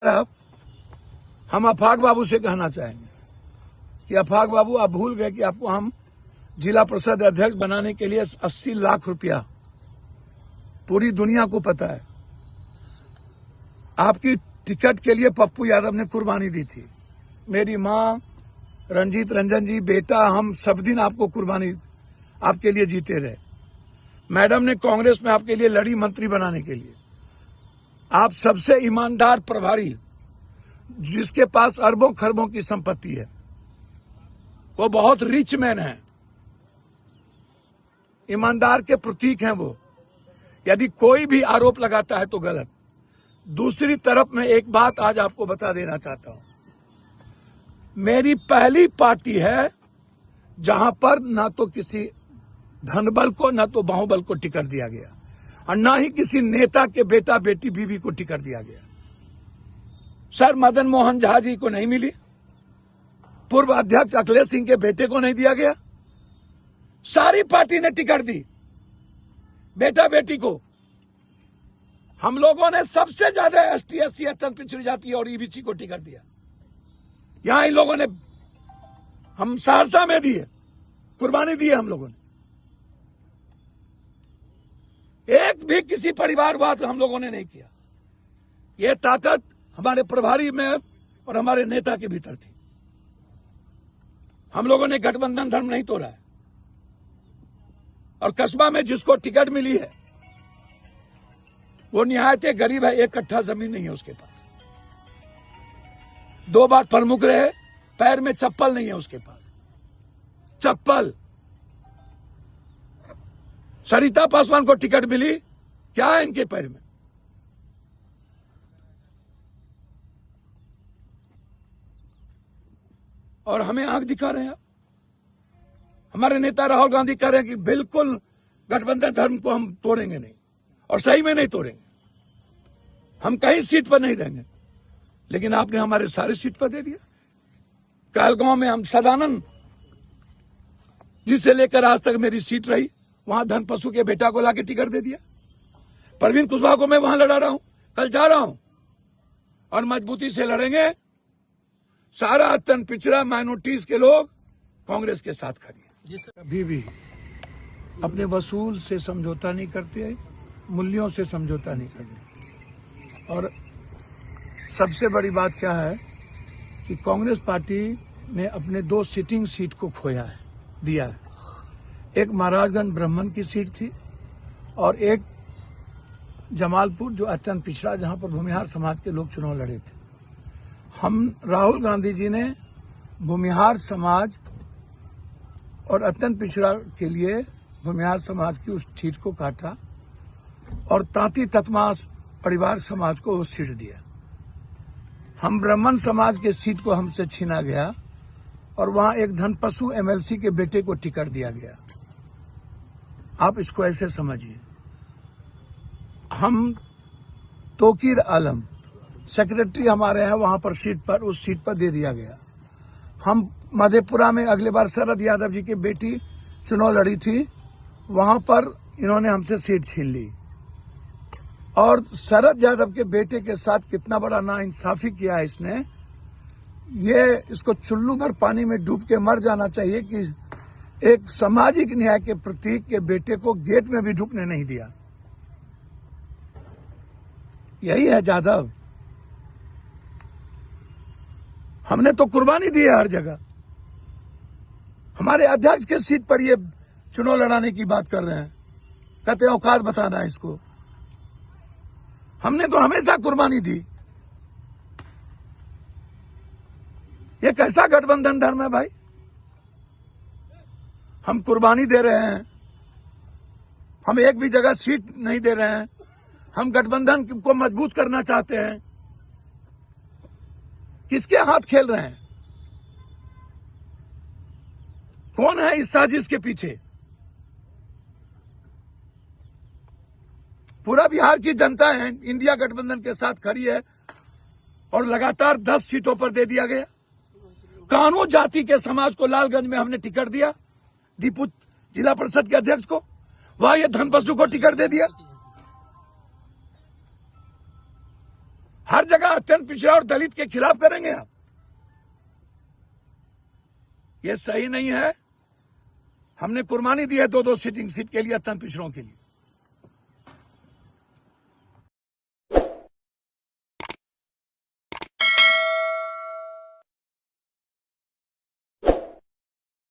अब हम अफाक बाबू से कहना चाहेंगे कि अफाक बाबू, आप भूल गए कि आपको हम जिला परिषद अध्यक्ष बनाने के लिए 80 लाख रुपया पूरी दुनिया को पता है। आपकी टिकट के लिए पप्पू यादव ने कुर्बानी दी थी। मेरी माँ, रंजीत रंजन जी, बेटा, हम सब दिन आपको कुर्बानी आपके लिए जीते रहे। मैडम ने कांग्रेस में आपके लिए लड़ी मंत्री बनाने के लिए। आप सबसे ईमानदार प्रभारी, जिसके पास अरबों खरबों की संपत्ति है, वो बहुत रिच मैन है, ईमानदार के प्रतीक हैं वो। यदि कोई भी आरोप लगाता है तो गलत। दूसरी तरफ मैं एक बात आज आपको बता देना चाहता हूं, मेरी पहली पार्टी है जहां पर ना तो किसी धनबल को ना तो बाहुबल को टिकट दिया गया और ना ही किसी नेता के बेटा बेटी बीवी को टिकट दिया गया। सर मदन मोहन झा जी को नहीं मिली, पूर्व अध्यक्ष अखिलेश सिंह के बेटे को नहीं दिया गया। सारी पार्टी ने टिकट दी बेटा बेटी को। हम लोगों ने सबसे ज्यादा एसटी एससी अत्यंत पिछड़ी जाति और ईबीसी को टिकट दिया। यहां इन लोगों ने, हम सहरसा में दिए, कुर्बानी दी है हम लोगों ने। एक भी किसी परिवारवाद हम लोगों ने नहीं किया। ये ताकत हमारे प्रभारी में और हमारे नेता के भीतर थी। हम लोगों ने गठबंधन धर्म नहीं तोड़ा है। और कस्बा में जिसको टिकट मिली है वो निहायत गरीब है, 1 कट्ठा जमीन नहीं है उसके पास। 2 बार प्रमुख रहे, पैर में चप्पल नहीं है उसके पास। चप्पल। सरिता पासवान को टिकट मिली, क्या है इनके पैर में? और हमें आंख दिखा रहे हैं। हमारे नेता राहुल गांधी कह रहे हैं कि बिल्कुल गठबंधन धर्म को हम तोड़ेंगे नहीं, और सही में नहीं तोड़ेंगे। हम कहीं सीट पर नहीं देंगे, लेकिन आपने हमारे सारे सीट पर दे दिया। कहलगांव में हम सदानंद जिसे लेकर आज तक मेरी सीट रही, वहां धन पशु के बेटा को लाके टिकट दे दिया। परवीन कुशवाहा को मैं वहां लड़ा रहा हूं, कल जा रहा हूं और मजबूती से लड़ेंगे। सारा अत्यंत पिछड़ा माइनॉरिटीज के लोग कांग्रेस के साथ खड़ी है। अभी भी अपने वसूल से समझौता नहीं करते, मूल्यों से समझौता नहीं करते। और सबसे बड़ी बात क्या है कि कांग्रेस पार्टी ने अपने 2 सिटिंग सीट को खोया है, दिया है। एक महाराजगंज ब्राह्मण की सीट थी और एक जमालपुर जो अत्यंत पिछड़ा, जहां पर भूमिहार समाज के लोग चुनाव लड़े थे। हम राहुल गांधी जी ने भूमिहार समाज और अत्यंत पिछड़ा के लिए भूमिहार समाज की उस सीट को काटा और तांती ततमा परिवार समाज को वो सीट दिया। हम ब्राह्मण समाज के सीट को हमसे छीना गया और वहां एक धनपशु एमएलसी के बेटे को टिकट दिया गया। आप इसको ऐसे समझिए, हम तोकीर आलम सेक्रेटरी हमारे हैं, वहां पर सीट पर, उस सीट पर दे दिया गया। हम मधेपुरा में अगले बार शरद यादव जी की बेटी चुनाव लड़ी थी, वहां पर इन्होंने हमसे सीट छीन ली। और शरद यादव के बेटे के साथ कितना बड़ा नाइंसाफी किया है इसने, ये इसको चुल्लू भर पानी में डूब के मर जाना चाहिए कि एक सामाजिक न्याय के प्रतीक के बेटे को गेट में भी ढुकने नहीं दिया। यही है यादव। हमने तो कुर्बानी दी है हर जगह। हमारे अध्यक्ष के सीट पर ये चुनाव लड़ाने की बात कर रहे हैं, कहते हैं औकात बताना है इसको। हमने तो हमेशा कुर्बानी दी। ये कैसा गठबंधन धर्म है भाई? हम कुर्बानी दे रहे हैं, हम एक भी जगह सीट नहीं दे रहे हैं, हम गठबंधन को मजबूत करना चाहते हैं। किसके हाथ खेल रहे हैं? कौन है इस साजिश के पीछे? पूरा बिहार की जनता है इंडिया गठबंधन के साथ खड़ी है और लगातार 10 सीटों पर दे दिया गया। कानू जाति के समाज को लालगंज में हमने टिकट दिया, दीपू जिला परिषद के अध्यक्ष को, वहां ये धनपशु को टिकट दे दिया। हर जगह अत्यंत पिछड़ा और दलित के खिलाफ करेंगे आप। ये सही नहीं है। हमने कुर्बानी दी है 2-2 सीट के लिए अत्यंत पिछड़ों के लिए।